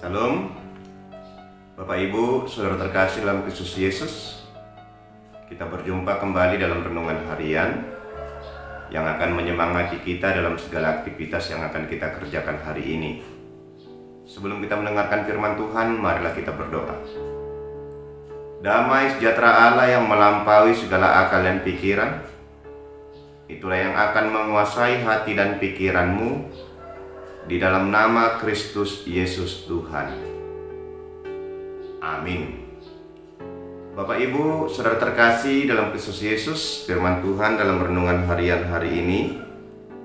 Salam, Bapak Ibu, Saudara terkasih dalam Kristus Yesus. Kita berjumpa kembali dalam renungan harian yang akan menyemangati kita dalam segala aktivitas yang akan kita kerjakan hari ini. Sebelum kita mendengarkan firman Tuhan, marilah kita berdoa. Damai sejahtera Allah yang melampaui segala akal dan pikiran, itulah yang akan menguasai hati dan pikiranmu di dalam nama Kristus Yesus Tuhan. Amin. Bapak Ibu, Saudara terkasih dalam Kristus Yesus, firman Tuhan dalam renungan harian hari ini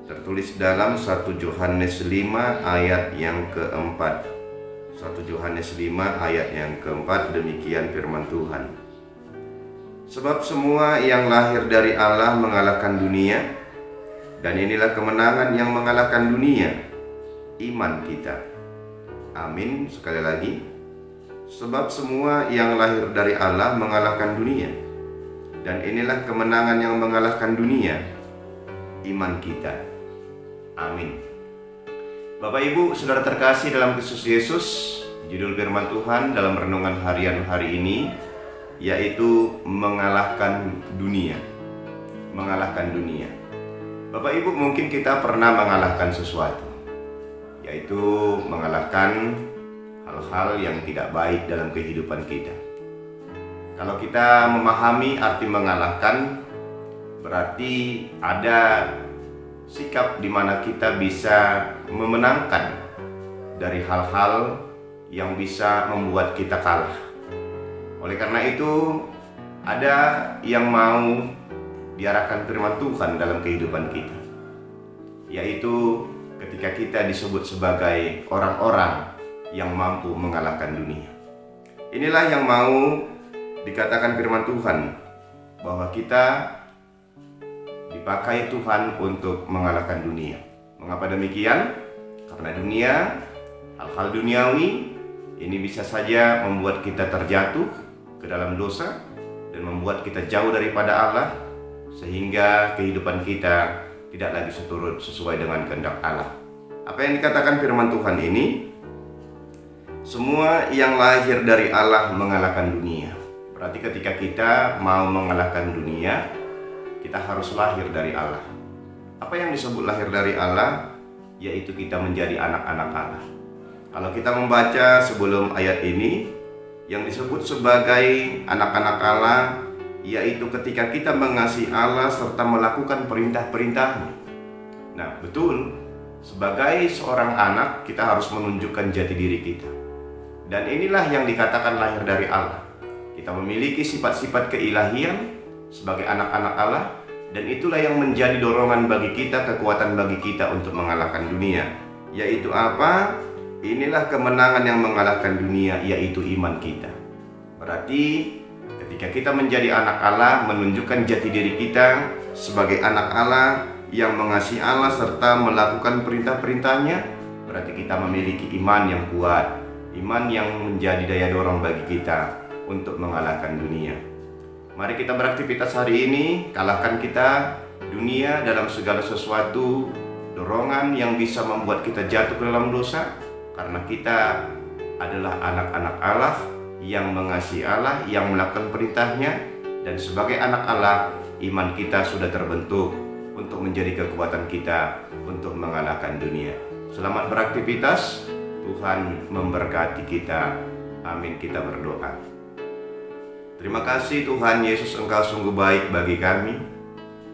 tertulis dalam 1 Yohanes 5 ayat yang keempat. 1 Yohanes 5 ayat yang keempat, demikian firman Tuhan. Sebab semua yang lahir dari Allah mengalahkan dunia, dan inilah kemenangan yang mengalahkan dunia, iman kita. Amin. Sekali lagi, sebab semua yang lahir dari Allah mengalahkan dunia, dan inilah kemenangan yang mengalahkan dunia, iman kita. Amin. Bapak Ibu, Saudara terkasih dalam Kristus Yesus, judul firman Tuhan dalam renungan harian hari ini yaitu mengalahkan dunia. Mengalahkan dunia. Bapak Ibu, mungkin kita pernah mengalahkan sesuatu, yaitu mengalahkan hal-hal yang tidak baik dalam kehidupan kita. Kalau kita memahami arti mengalahkan, berarti ada sikap di mana kita bisa memenangkan dari hal-hal yang bisa membuat kita kalah. Oleh karena itu, ada yang mau diarahkan firman Tuhan dalam kehidupan kita, yaitu ketika kita disebut sebagai orang-orang yang mampu mengalahkan dunia. Inilah yang mau dikatakan firman Tuhan, bahwa kita dipakai Tuhan untuk mengalahkan dunia. Mengapa demikian? Karena dunia, hal-hal duniawi ini bisa saja membuat kita terjatuh ke dalam dosa dan membuat kita jauh daripada Allah, sehingga kehidupan kita tidak lagi sesuai dengan kehendak Allah. Apa yang dikatakan firman Tuhan ini? Semua yang lahir dari Allah mengalahkan dunia. Berarti ketika kita mau mengalahkan dunia, kita harus lahir dari Allah. Apa yang disebut lahir dari Allah? Yaitu kita menjadi anak-anak Allah. Kalau kita membaca sebelum ayat ini, yang disebut sebagai anak-anak Allah yaitu ketika kita mengasihi Allah serta melakukan perintah-perintahnya. Nah, betul, sebagai seorang anak kita harus menunjukkan jati diri kita. Dan inilah yang dikatakan lahir dari Allah. Kita memiliki sifat-sifat keilahian sebagai anak-anak Allah, dan itulah yang menjadi dorongan bagi kita, kekuatan bagi kita untuk mengalahkan dunia. Yaitu apa? Inilah kemenangan yang mengalahkan dunia, yaitu iman kita. Berarti ketika kita menjadi anak Allah, menunjukkan jati diri kita sebagai anak Allah yang mengasihi Allah serta melakukan perintah-perintahnya, berarti kita memiliki iman yang kuat, iman yang menjadi daya dorong bagi kita untuk mengalahkan dunia. Mari kita beraktivitas hari ini, kalahkan kita dunia dalam segala sesuatu, dorongan yang bisa membuat kita jatuh ke dalam dosa, karena kita adalah anak-anak Allah yang mengasihi Allah, yang melakukan perintahnya, dan sebagai anak Allah, iman kita sudah terbentuk untuk menjadi kekuatan kita untuk mengalahkan dunia. Selamat beraktivitas, Tuhan memberkati kita. Amin. Kita berdoa. Terima kasih Tuhan Yesus, Engkau sungguh baik bagi kami.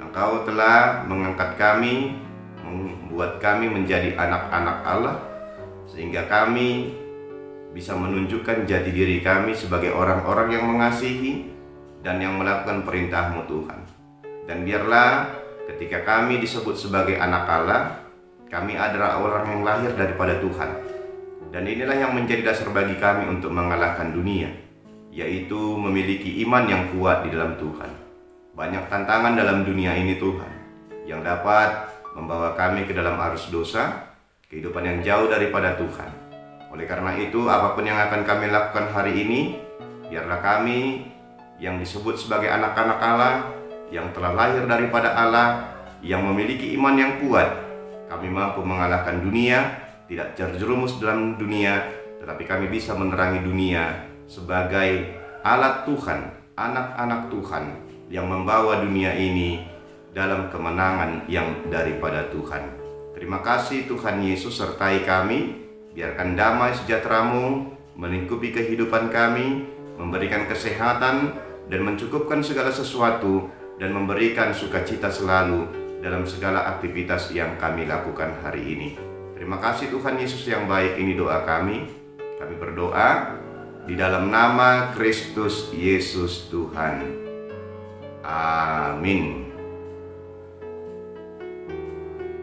Engkau telah mengangkat kami, membuat kami menjadi anak-anak Allah, sehingga kami bisa menunjukkan jati diri kami sebagai orang-orang yang mengasihi dan yang melakukan perintah-Mu Tuhan. Dan biarlah ketika kami disebut sebagai anak Allah, kami adalah orang yang lahir daripada Tuhan. Dan inilah yang menjadi dasar bagi kami untuk mengalahkan dunia, yaitu memiliki iman yang kuat di dalam Tuhan. Banyak tantangan dalam dunia ini Tuhan, yang dapat membawa kami ke dalam arus dosa, kehidupan yang jauh daripada Tuhan. Oleh karena itu, apapun yang akan kami lakukan hari ini, biarlah kami yang disebut sebagai anak-anak Allah, yang telah lahir daripada Allah, yang memiliki iman yang kuat, kami mampu mengalahkan dunia, tidak terjerumus dalam dunia, tetapi kami bisa menerangi dunia sebagai alat Tuhan, anak-anak Tuhan yang membawa dunia ini dalam kemenangan yang daripada Tuhan. Terima kasih Tuhan Yesus, sertai kami, biarkan damai sejahtera-Mu melingkupi kehidupan kami, memberikan kesehatan dan mencukupkan segala sesuatu, dan memberikan sukacita selalu dalam segala aktivitas yang kami lakukan hari ini. Terima kasih Tuhan Yesus yang baik, ini doa kami. Kami berdoa di dalam nama Kristus Yesus Tuhan. Amin.